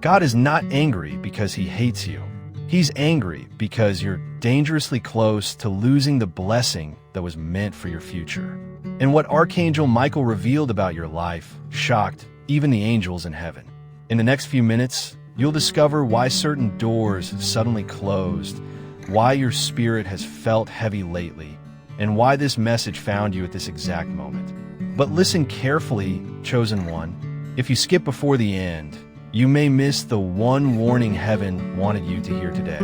God is not angry because he hates you. He's angry because you're dangerously close to losing the blessing that was meant for your future. And what Archangel Michael revealed about your life shocked even the angels in heaven. In the next few minutes, you'll discover why certain doors suddenly closed, why your spirit has felt heavy lately, and why this message found you at this exact moment. But listen carefully, chosen one. If you skip before the end, you may miss the one warning heaven wanted you to hear today.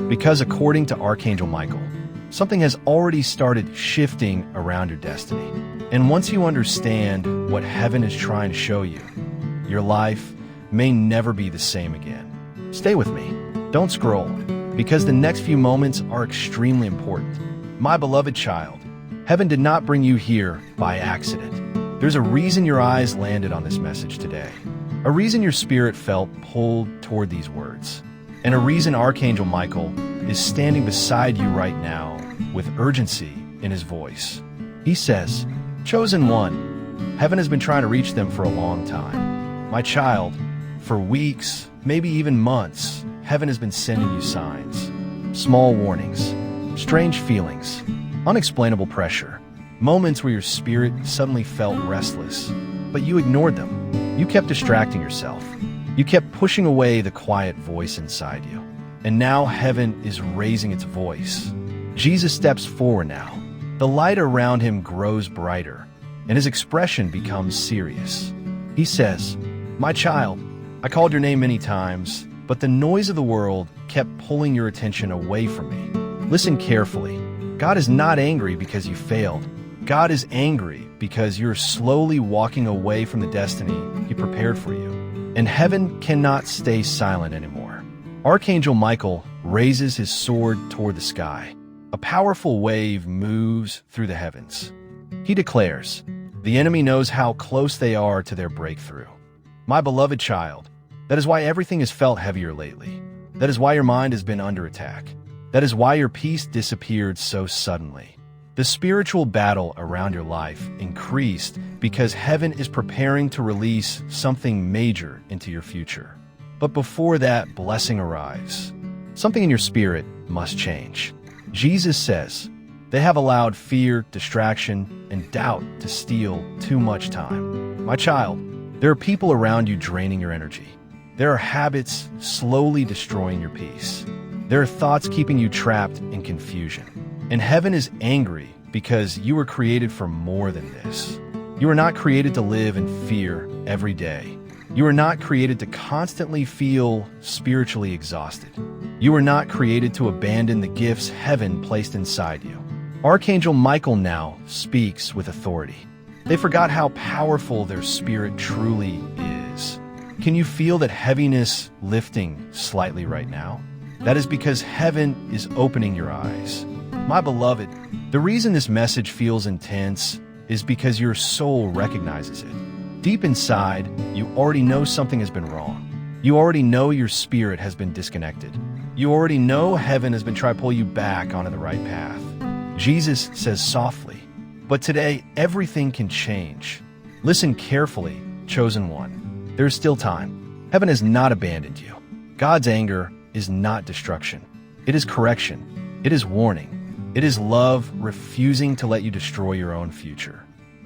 Because according to Archangel Michael, something has already started shifting around your destiny. And once you understand what heaven is trying to show you, your life may never be the same again. Stay with me. Don't scroll, because the next few moments are extremely important. My beloved child, heaven did not bring you here by accident. There's a reason your eyes landed on this message today. A reason your spirit felt pulled toward these words. And a reason Archangel Michael is standing beside you right now with urgency in his voice. He says, "Chosen one, heaven has been trying to reach them for a long time. My child, for weeks, maybe even months, heaven has been sending you signs. Small warnings, strange feelings, unexplainable pressure, moments where your spirit suddenly felt restless, but you ignored them. You kept distracting yourself. You kept pushing away the quiet voice inside you. And now heaven is raising its voice. Jesus steps forward now. The light around him grows brighter, and his expression becomes serious. He says, "My child, I called your name many times, but the noise of the world kept pulling your attention away from me. Listen carefully. God is not angry because you failed. God is angry because you're slowly walking away from the destiny he prepared for you. And heaven cannot stay silent anymore." Archangel Michael raises his sword toward the sky. A powerful wave moves through the heavens. He declares, "The enemy knows how close they are to their breakthrough." My beloved child, that is why everything has felt heavier lately. That is why your mind has been under attack. That is why your peace disappeared so suddenly. The spiritual battle around your life increased because heaven is preparing to release something major into your future. But before that blessing arrives, something in your spirit must change. Jesus says, "They have allowed fear, distraction, and doubt to steal too much time." My child, there are people around you draining your energy. There are habits slowly destroying your peace. There are thoughts keeping you trapped in confusion. And heaven is angry because you were created for more than this. You are not created to live in fear every day. You are not created to constantly feel spiritually exhausted. You are not created to abandon the gifts heaven placed inside you. Archangel Michael now speaks with authority. They forgot how powerful their spirit truly is. Can you feel that heaviness lifting slightly right now? That is because heaven is opening your eyes. My beloved, the reason this message feels intense is because your soul recognizes it. Deep inside, you already know something has been wrong. You already know your spirit has been disconnected. You already know heaven has been trying to pull you back onto the right path. Jesus says softly, "But today, everything can change." Listen carefully, chosen one. There is still time. Heaven has not abandoned you. God's anger is not destruction. It is correction. It is warning. It is love refusing to let you destroy your own future.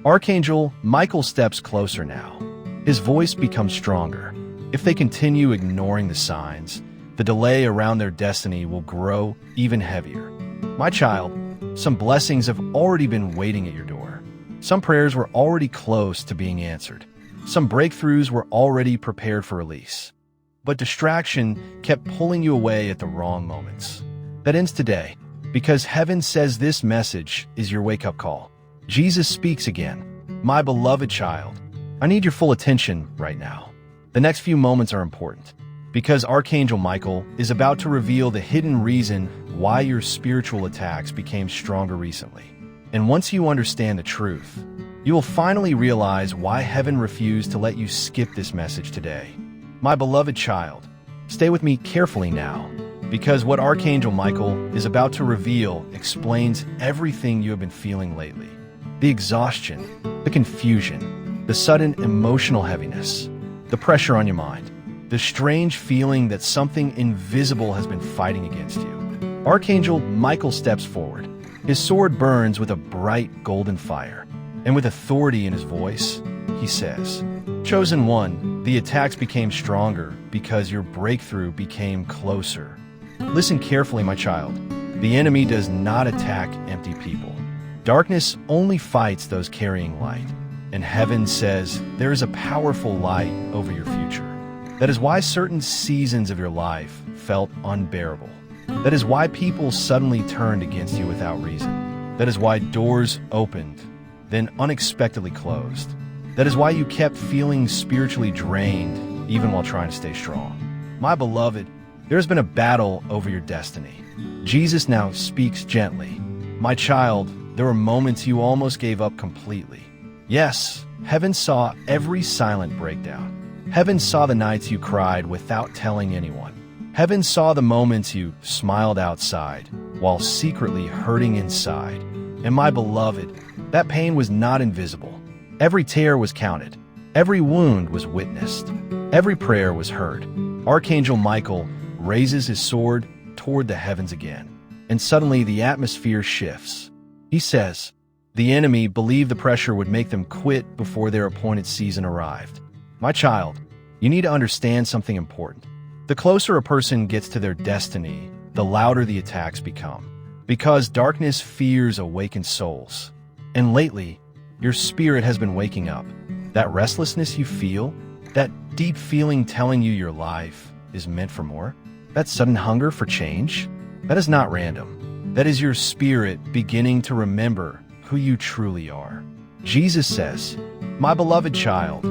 Archangel Michael steps closer now. His voice becomes stronger. If they continue ignoring the signs, the delay around their destiny will grow even heavier. My child, some blessings have already been waiting at your door. Some prayers were already close to being answered. Some breakthroughs were already prepared for release. But distraction kept pulling you away at the wrong moments. That ends today, because heaven says this message is your wake-up call. Jesus speaks again. My beloved child, I need your full attention right now. The next few moments are important, because Archangel Michael is about to reveal the hidden reason why your spiritual attacks became stronger recently. And once you understand the truth, you will finally realize why heaven refused to let you skip this message today. My beloved child, stay with me carefully now, because what Archangel Michael is about to reveal explains everything you have been feeling lately. The exhaustion, the confusion, the sudden emotional heaviness, the pressure on your mind, the strange feeling that something invisible has been fighting against you. Archangel Michael steps forward. His sword burns with a bright golden fire, and with authority in his voice, he says, "Chosen one, the attacks became stronger because your breakthrough became closer." Listen carefully, my child. The enemy does not attack empty people. Darkness only fights those carrying light. And heaven says there is a powerful light over your future. That is why certain seasons of your life felt unbearable. That is why people suddenly turned against you without reason. That is why doors opened, then unexpectedly closed. That is why you kept feeling spiritually drained, even while trying to stay strong. My beloved, there has been a battle over your destiny. Jesus now speaks gently. My child, there were moments you almost gave up completely. Yes, heaven saw every silent breakdown. Heaven saw the nights you cried without telling anyone. Heaven saw the moments you smiled outside while secretly hurting inside. And my beloved, that pain was not invisible. Every tear was counted. Every wound was witnessed. Every prayer was heard. Archangel Michael raises his sword toward the heavens again. And suddenly the atmosphere shifts. He says, the enemy believed the pressure would make them quit before their appointed season arrived. My child, you need to understand something important. The closer a person gets to their destiny, the louder the attacks become. Because darkness fears awakened souls. And lately, your spirit has been waking up. That restlessness you feel, that deep feeling telling you your life is meant for more, that sudden hunger for change, that is not random. That is your spirit beginning to remember who you truly are. Jesus says, my beloved child,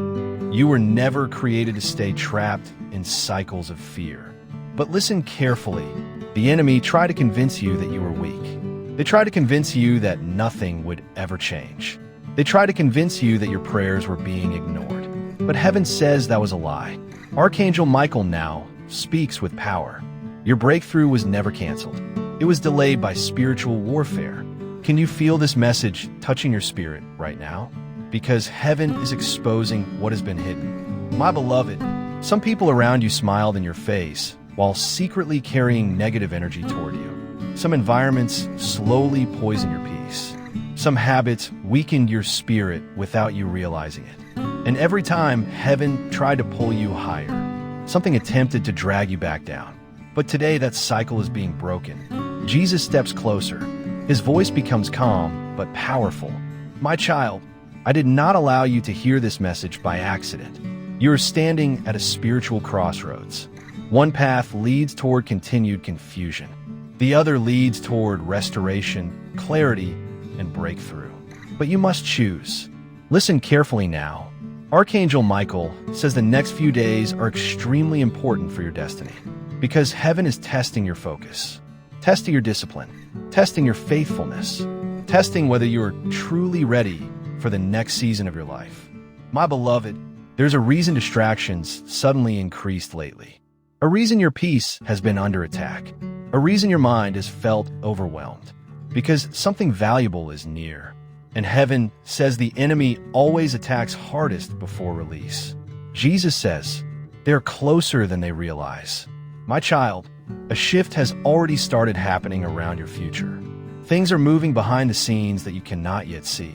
you were never created to stay trapped in cycles of fear. But listen carefully. The enemy tried to convince you that you were weak. They tried to convince you that nothing would ever change. They tried to convince you that your prayers were being ignored. But heaven says that was a lie. Archangel Michael now speaks with power. Your breakthrough was never canceled. It was delayed by spiritual warfare. Can you feel this message touching your spirit right now? Because heaven is exposing what has been hidden. My beloved, some people around you smiled in your face while secretly carrying negative energy toward you. Some environments slowly poisoned your peace. Some habits weakened your spirit without you realizing it. And every time heaven tried to pull you higher, something attempted to drag you back down. But today that cycle is being broken. Jesus steps closer. His voice becomes calm but powerful. My child, I did not allow you to hear this message by accident. You are standing at a spiritual crossroads. One path leads toward continued confusion. The other leads toward restoration, clarity, and breakthrough. But you must choose. Listen carefully now. Archangel Michael says the next few days are extremely important for your destiny because heaven is testing your focus, testing your discipline, testing your faithfulness, testing whether you are truly ready for the next season of your life. My beloved, there's a reason distractions suddenly increased lately. A reason your peace has been under attack. A reason your mind has felt overwhelmed. Because something valuable is near. And heaven says the enemy always attacks hardest before release. Jesus says, they're closer than they realize. My child, a shift has already started happening around your future. Things are moving behind the scenes that you cannot yet see.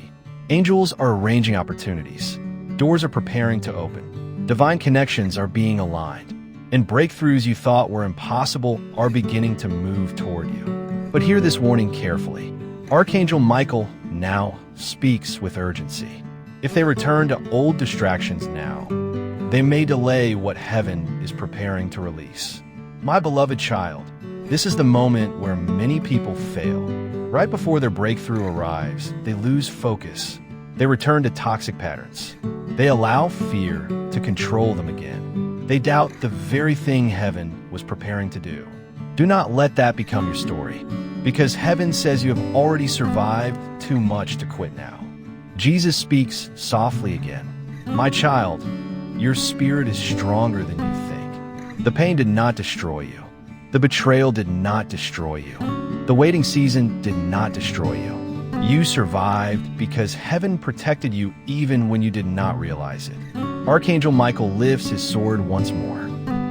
Angels are arranging opportunities. Doors are preparing to open. Divine connections are being aligned. And breakthroughs you thought were impossible are beginning to move toward you. But hear this warning carefully. Archangel Michael now speaks with urgency. If they return to old distractions now, they may delay what heaven is preparing to release. My beloved child, this is the moment where many people fail. Right before their breakthrough arrives, they lose focus. They return to toxic patterns. They allow fear to control them again. They doubt the very thing heaven was preparing to do. Do not let that become your story, because heaven says you have already survived too much to quit now. Jesus speaks softly again. My child, your spirit is stronger than you think. The pain did not destroy you. The betrayal did not destroy you. The waiting season did not destroy you. You survived because heaven protected you even when you did not realize it. Archangel Michael lifts his sword once more.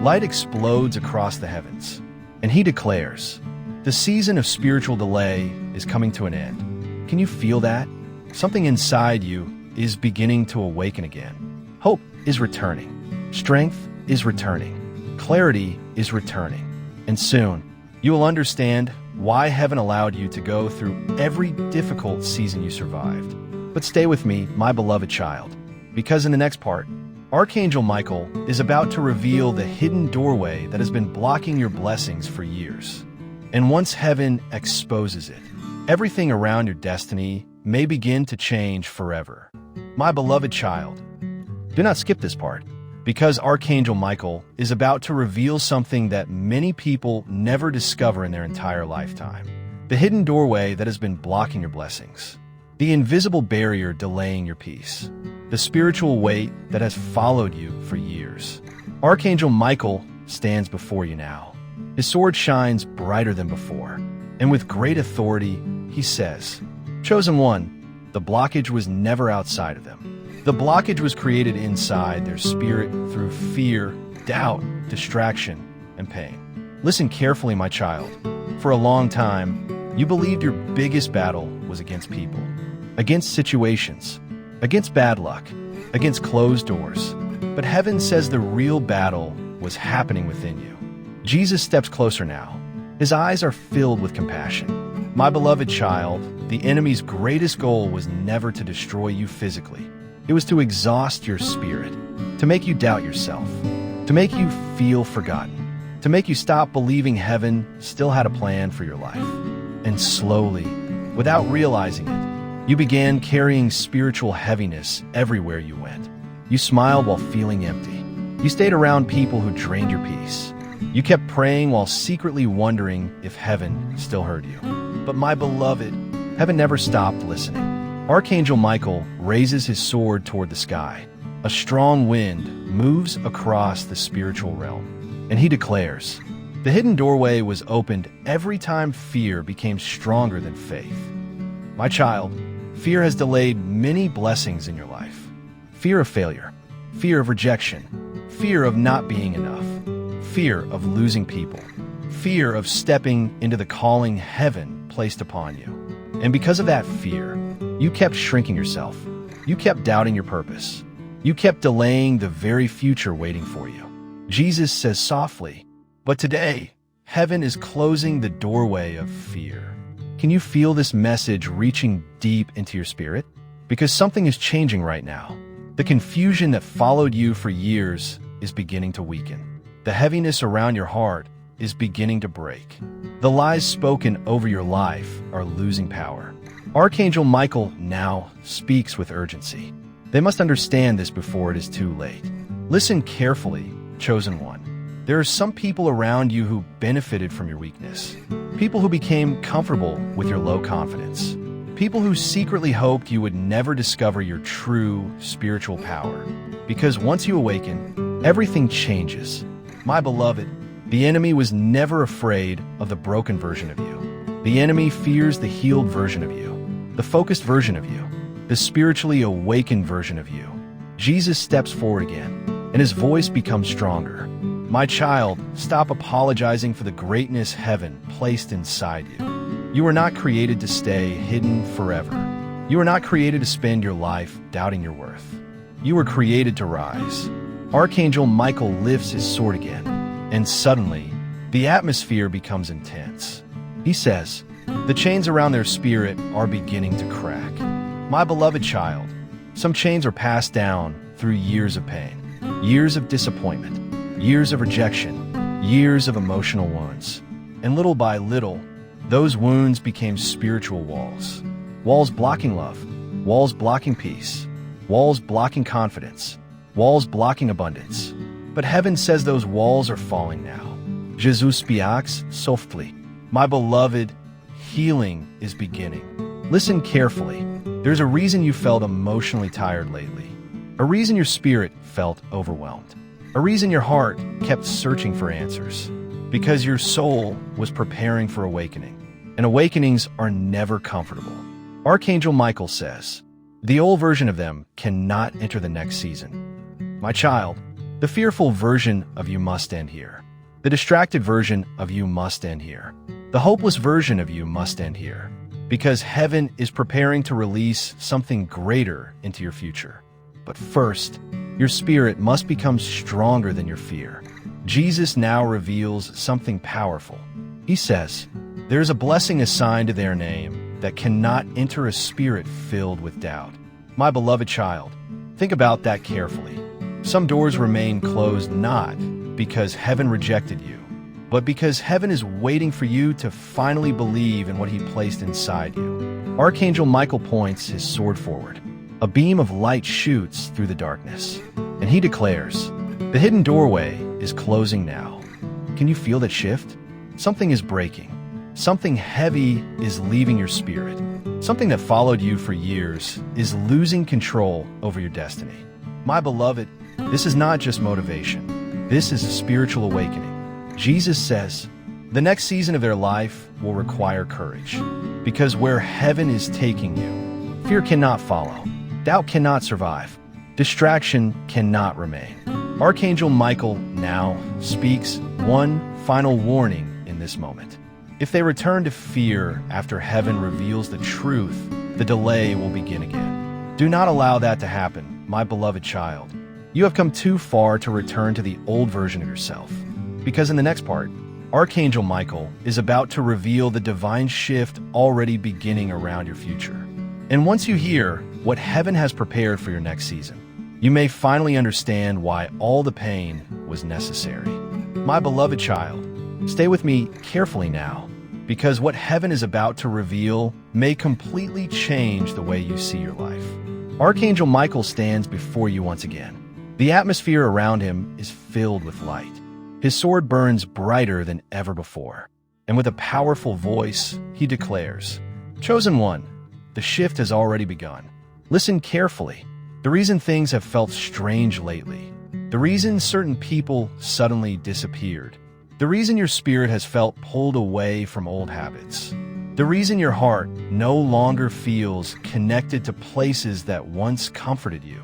light explodes across the heavens, and he declares, "The season of spiritual delay is coming to an end." Can you feel that? Something inside you is beginning to awaken again. Hope is returning. Strength is returning. Clarity is returning. And soon, you will understand why heaven allowed you to go through every difficult season you survived. But stay with me, my beloved child, because in the next part, Archangel Michael is about to reveal the hidden doorway that has been blocking your blessings for years. And once heaven exposes it, everything around your destiny may begin to change forever. My beloved child, do not skip this part, because Archangel Michael is about to reveal something that many people never discover in their entire lifetime. The hidden doorway that has been blocking your blessings. The invisible barrier delaying your peace. The spiritual weight that has followed you for years. Archangel Michael stands before you now. His sword shines brighter than before, and with great authority, he says, "Chosen one, the blockage was never outside of them. The blockage was created inside their spirit through fear, doubt, distraction, and pain." Listen carefully, my child. For a long time, you believed your biggest battle was against people, against situations, against bad luck, against closed doors. But heaven says the real battle was happening within you. Jesus steps closer now. His eyes are filled with compassion. My beloved child, the enemy's greatest goal was never to destroy you physically. It was to exhaust your spirit, to make you doubt yourself, to make you feel forgotten, to make you stop believing heaven still had a plan for your life. And slowly, without realizing it, you began carrying spiritual heaviness everywhere you went. You smiled while feeling empty. You stayed around people who drained your peace. You kept praying while secretly wondering if heaven still heard you. But my beloved, heaven never stopped listening. Archangel Michael raises his sword toward the sky. A strong wind moves across the spiritual realm, and he declares, "The hidden doorway was opened every time fear became stronger than faith." My child, fear has delayed many blessings in your life. Fear of failure, fear of rejection, fear of not being enough, fear of losing people, fear of stepping into the calling heaven placed upon you. And because of that fear, you kept shrinking yourself. You kept doubting your purpose. You kept delaying the very future waiting for you. Jesus says softly, "But today, heaven is closing the doorway of fear." Can you feel this message reaching deep into your spirit? Because something is changing right now. The confusion that followed you for years is beginning to weaken. The heaviness around your heart is beginning to break. The lies spoken over your life are losing power. Archangel Michael now speaks with urgency. They must understand this before it is too late. Listen carefully, chosen one. There are some people around you who benefited from your weakness. People who became comfortable with your low confidence. People who secretly hoped you would never discover your true spiritual power. Because once you awaken, everything changes. My beloved, the enemy was never afraid of the broken version of you. The enemy fears the healed version of you, the focused version of you, the spiritually awakened version of you. Jesus steps forward again, and his voice becomes stronger. My child, stop apologizing for the greatness heaven placed inside you. You were not created to stay hidden forever. You were not created to spend your life doubting your worth. You were created to rise. Archangel Michael lifts his sword again, and suddenly, the atmosphere becomes intense. He says, "The chains around their spirit are beginning to crack." My beloved child, some chains are passed down through years of pain, years of disappointment, years of rejection, years of emotional wounds. And little by little, those wounds became spiritual walls. Walls blocking love, walls blocking peace, walls blocking confidence, walls blocking abundance. But heaven says those walls are falling now. Jesus speaks softly. My beloved, healing is beginning. Listen carefully. There's a reason you felt emotionally tired lately. A reason your spirit felt overwhelmed. A reason your heart kept searching for answers. Because your soul was preparing for awakening. And awakenings are never comfortable. Archangel Michael says, the old version of them cannot enter the next season. My child, The fearful version of you must end here. The distracted version of you must end here. The hopeless version of you must end here. Because heaven is preparing to release something greater into your future. But first, your spirit must become stronger than your fear. Jesus now reveals something powerful. He says, "There is a blessing assigned to their name that cannot enter a spirit filled with doubt." My beloved child, think about that carefully. Some doors remain closed not because heaven rejected you, but because heaven is waiting for you to finally believe in what he placed inside you. Archangel Michael points his sword forward. A beam of light shoots through the darkness, and he declares, "The hidden doorway is closing now." Can you feel that shift? Something is breaking. Something heavy is leaving your spirit. Something that followed you for years is losing control over your destiny. My beloved, this is not just motivation. This is a spiritual awakening. Jesus says, the next season of their life will require courage. Because where heaven is taking you, fear cannot follow, doubt cannot survive, distraction cannot remain. Archangel Michael now speaks one final warning in this moment. If they return to fear after heaven reveals the truth, the delay will begin again. Do not allow that to happen, my beloved child. You have come too far to return to the old version of yourself. Because in the next part, Archangel Michael is about to reveal the divine shift already beginning around your future. And once you hear what heaven has prepared for your next season, you may finally understand why all the pain was necessary. My beloved child, stay with me carefully now, because what heaven is about to reveal may completely change the way you see your life. Archangel Michael stands before you once again. The atmosphere around him is filled with light. His sword burns brighter than ever before, and with a powerful voice, he declares, "Chosen one, the shift has already begun. Listen carefully. The reason things have felt strange lately, the reason certain people suddenly disappeared, the reason your spirit has felt pulled away from old habits, the reason your heart no longer feels connected to places that once comforted you,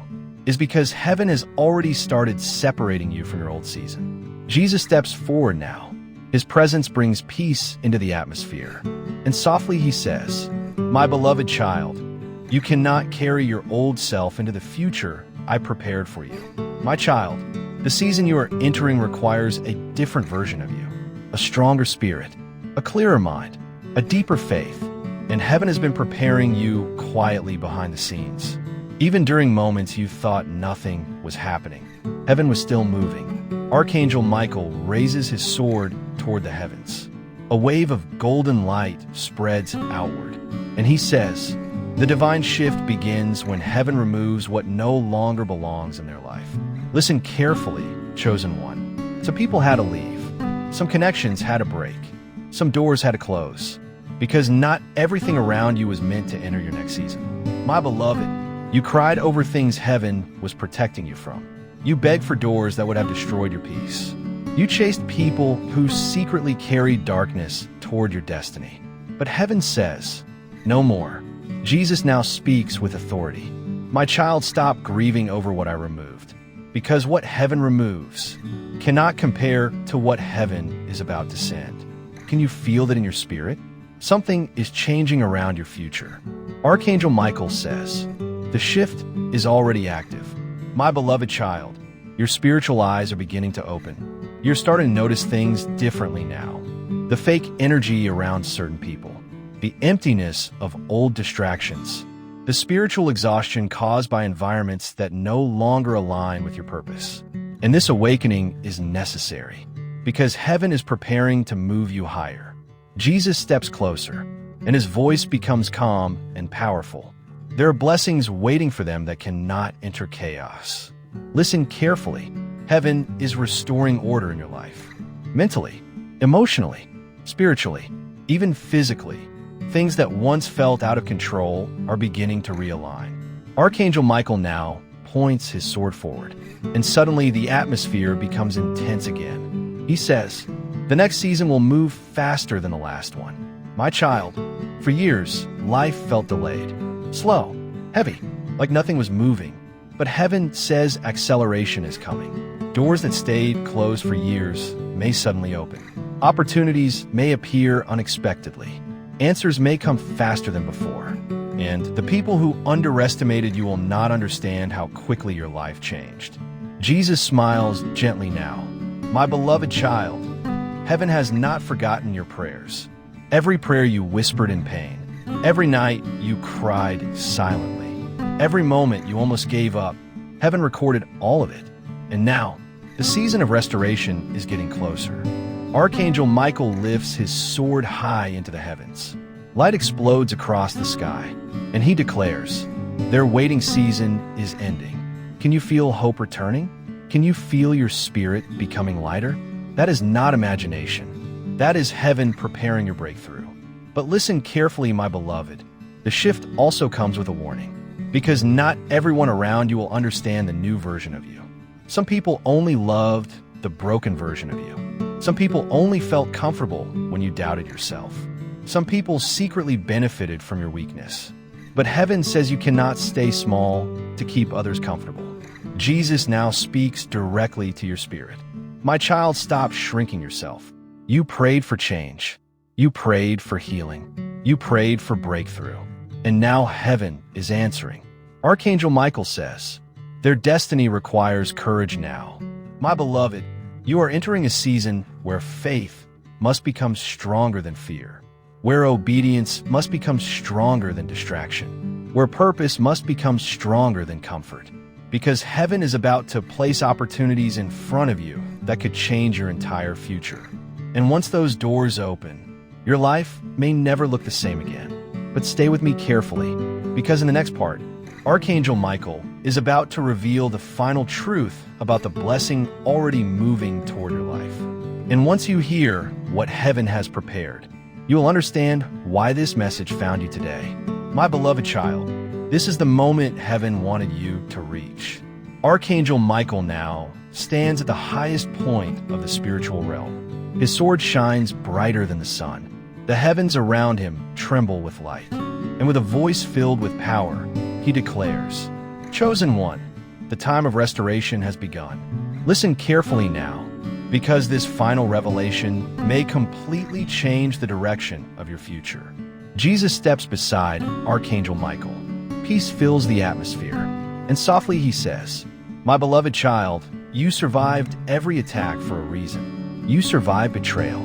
is because heaven has already started separating you from your old season." Jesus steps forward now. His presence brings peace into the atmosphere. And softly he says, "My beloved child, you cannot carry your old self into the future I prepared for you. My child, the season you are entering requires a different version of you, a stronger spirit, a clearer mind, a deeper faith, and heaven has been preparing you quietly behind the scenes. Even during moments you thought nothing was happening, heaven was still moving. Archangel Michael raises his sword toward the heavens. A wave of golden light spreads outward, and he says, the divine shift begins when heaven removes what no longer belongs in their life. Listen carefully, chosen one. Some people had to leave. Some connections had to break. Some doors had to close. Because not everything around you was meant to enter your next season. My beloved, you cried over things heaven was protecting you from. You begged for doors that would have destroyed your peace. You chased people who secretly carried darkness toward your destiny. But heaven says, no more. Jesus now speaks with authority. My child, stop grieving over what I removed, because what heaven removes cannot compare to what heaven is about to send. Can you feel that in your spirit? Something is changing around your future. Archangel Michael says, the shift is already active. My beloved child, your spiritual eyes are beginning to open. You're starting to notice things differently now. The fake energy around certain people, the emptiness of old distractions, the spiritual exhaustion caused by environments that no longer align with your purpose. And this awakening is necessary because heaven is preparing to move you higher. Jesus steps closer, and his voice becomes calm and powerful. There are blessings waiting for them that cannot enter chaos. Listen carefully. Heaven is restoring order in your life. Mentally, emotionally, spiritually, even physically. Things that once felt out of control are beginning to realign. Archangel Michael now points his sword forward, and suddenly the atmosphere becomes intense again. He says, the next season will move faster than the last one. My child, for years, life felt delayed. Slow, heavy, like nothing was moving. But heaven says acceleration is coming. Doors that stayed closed for years may suddenly open. Opportunities may appear unexpectedly. Answers may come faster than before. And the people who underestimated you will not understand how quickly your life changed. Jesus smiles gently now. My beloved child, heaven has not forgotten your prayers. Every prayer you whispered in pain. Every night you cried silently. Every moment you almost gave up. Heaven recorded all of it. And now, the season of restoration is getting closer. Archangel Michael lifts his sword high into the heavens. Light explodes across the sky, and he declares, their waiting season is ending. Can you feel hope returning? Can you feel your spirit becoming lighter? That is not imagination. That is heaven preparing your breakthrough. But listen carefully, my beloved. The shift also comes with a warning, because not everyone around you will understand the new version of you. Some people only loved the broken version of you. Some people only felt comfortable when you doubted yourself. Some people secretly benefited from your weakness. But heaven says you cannot stay small to keep others comfortable. Jesus now speaks directly to your spirit. My child, stop shrinking yourself. You prayed for change. You prayed for healing. You prayed for breakthrough. And now heaven is answering. Archangel Michael says, their destiny requires courage now. My beloved, you are entering a season where faith must become stronger than fear, where obedience must become stronger than distraction, where purpose must become stronger than comfort, because heaven is about to place opportunities in front of you that could change your entire future. And once those doors open, your life may never look the same again. But stay with me carefully, because in the next part, Archangel Michael is about to reveal the final truth about the blessing already moving toward your life. And once you hear what heaven has prepared, you will understand why this message found you today. My beloved child, this is the moment heaven wanted you to reach. Archangel Michael now stands at the highest point of the spiritual realm. His sword shines brighter than the sun. The heavens around him tremble with light. And with a voice filled with power, he declares, Chosen one, the time of restoration has begun. Listen carefully now, because this final revelation may completely change the direction of your future. Jesus steps beside Archangel Michael. Peace fills the atmosphere, and softly he says, My beloved child, you survived every attack for a reason. You survived betrayal.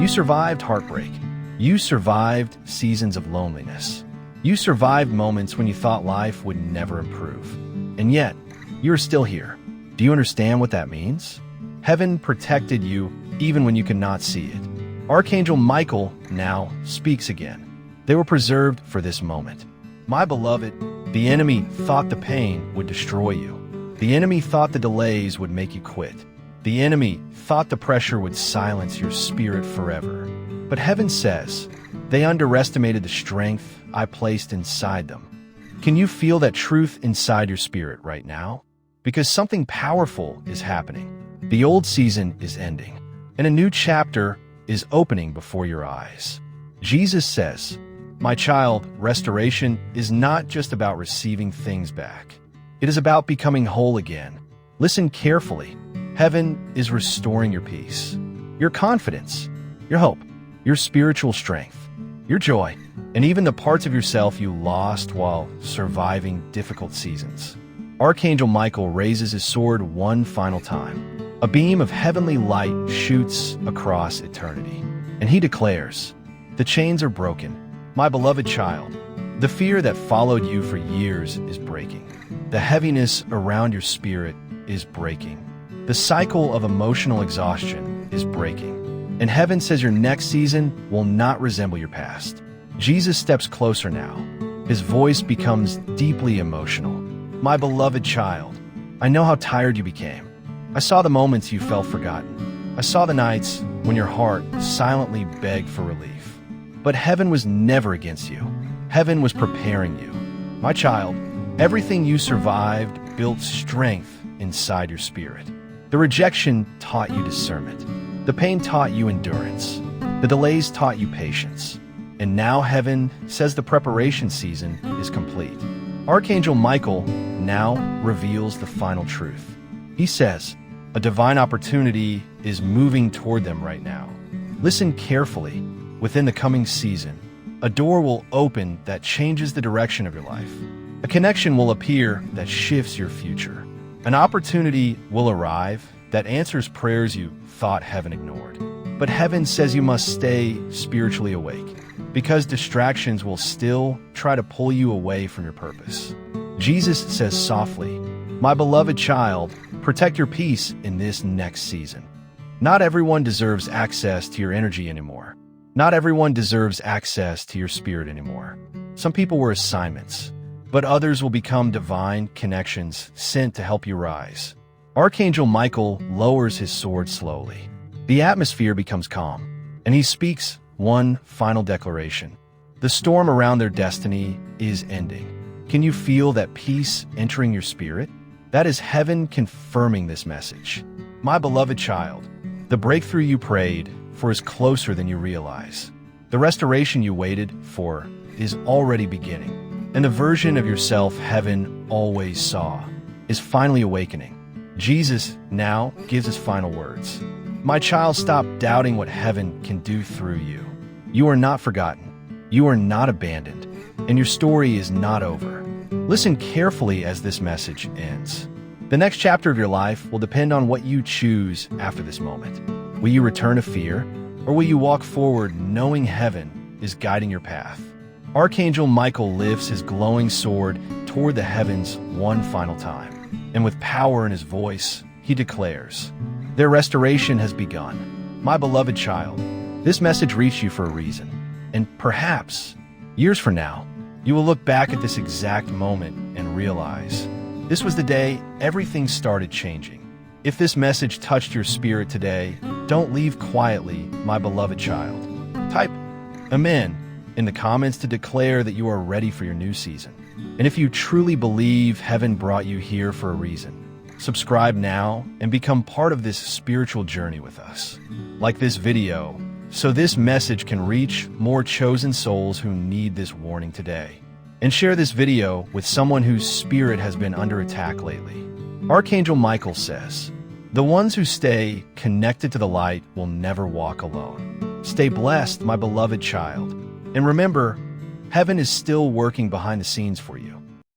You survived heartbreak. You survived seasons of loneliness. You survived moments when you thought life would never improve. And yet, you're still here. Do you understand what that means? Heaven protected you even when you could not see it. Archangel Michael now speaks again. They were preserved for this moment. My beloved, the enemy thought the pain would destroy you. The enemy thought the delays would make you quit. The enemy thought the pressure would silence your spirit forever. But heaven says, they underestimated the strength I placed inside them. Can you feel that truth inside your spirit right now? Because something powerful is happening. The old season is ending, and a new chapter is opening before your eyes. Jesus says, My child, restoration is not just about receiving things back. It is about becoming whole again. Listen carefully. Heaven is restoring your peace, your confidence, your hope, your spiritual strength, your joy, and even the parts of yourself you lost while surviving difficult seasons. Archangel Michael raises his sword one final time. A beam of heavenly light shoots across eternity, and he declares, The chains are broken. My beloved child, the fear that followed you for years is breaking. The heaviness around your spirit is breaking. The cycle of emotional exhaustion is breaking. And heaven says your next season will not resemble your past. Jesus steps closer now. His voice becomes deeply emotional. My beloved child, I know how tired you became. I saw the moments you felt forgotten. I saw the nights when your heart silently begged for relief. But heaven was never against you. Heaven was preparing you. My child, everything you survived built strength inside your spirit. The rejection taught you discernment. The pain taught you endurance. The delays taught you patience. And now heaven says the preparation season is complete. Archangel Michael now reveals the final truth. He says, A divine opportunity is moving toward them right now. Listen carefully. Within the coming season, a door will open that changes the direction of your life. A connection will appear that shifts your future. An opportunity will arrive that answers prayers you thought heaven ignored. But heaven says you must stay spiritually awake, because distractions will still try to pull you away from your purpose. Jesus says softly, "My beloved child, protect your peace in this next season." Not everyone deserves access to your energy anymore. Not everyone deserves access to your spirit anymore. Some people were assignments, but others will become divine connections sent to help you rise. Archangel Michael lowers his sword slowly. The atmosphere becomes calm, and he speaks one final declaration. The storm around their destiny is ending. Can you feel that peace entering your spirit? That is heaven confirming this message. My beloved child, the breakthrough you prayed for is closer than you realize. The restoration you waited for is already beginning, and the version of yourself heaven always saw is finally awakening. Jesus now gives his final words. My child, stop doubting what heaven can do through you. You are not forgotten. You are not abandoned, and your story is not over. Listen carefully as this message ends. The next chapter of your life will depend on what you choose after this moment. Will you return to fear, or will you walk forward knowing heaven is guiding your path? Archangel Michael lifts his glowing sword toward the heavens one final time, and with power in his voice, he declares, their restoration has begun. My beloved child, this message reached you for a reason, and perhaps, years from now, you will look back at this exact moment and realize, this was the day everything started changing. If this message touched your spirit today, don't leave quietly, my beloved child. Type Amen in the comments to declare that you are ready for your new season. And if you truly believe heaven brought you here for a reason, subscribe now and become part of this spiritual journey with us. Like this video, so this message can reach more chosen souls who need this warning today. And share this video with someone whose spirit has been under attack lately. Archangel Michael says, the ones who stay connected to the light will never walk alone. Stay blessed, my beloved child. And remember, heaven is still working behind the scenes for you.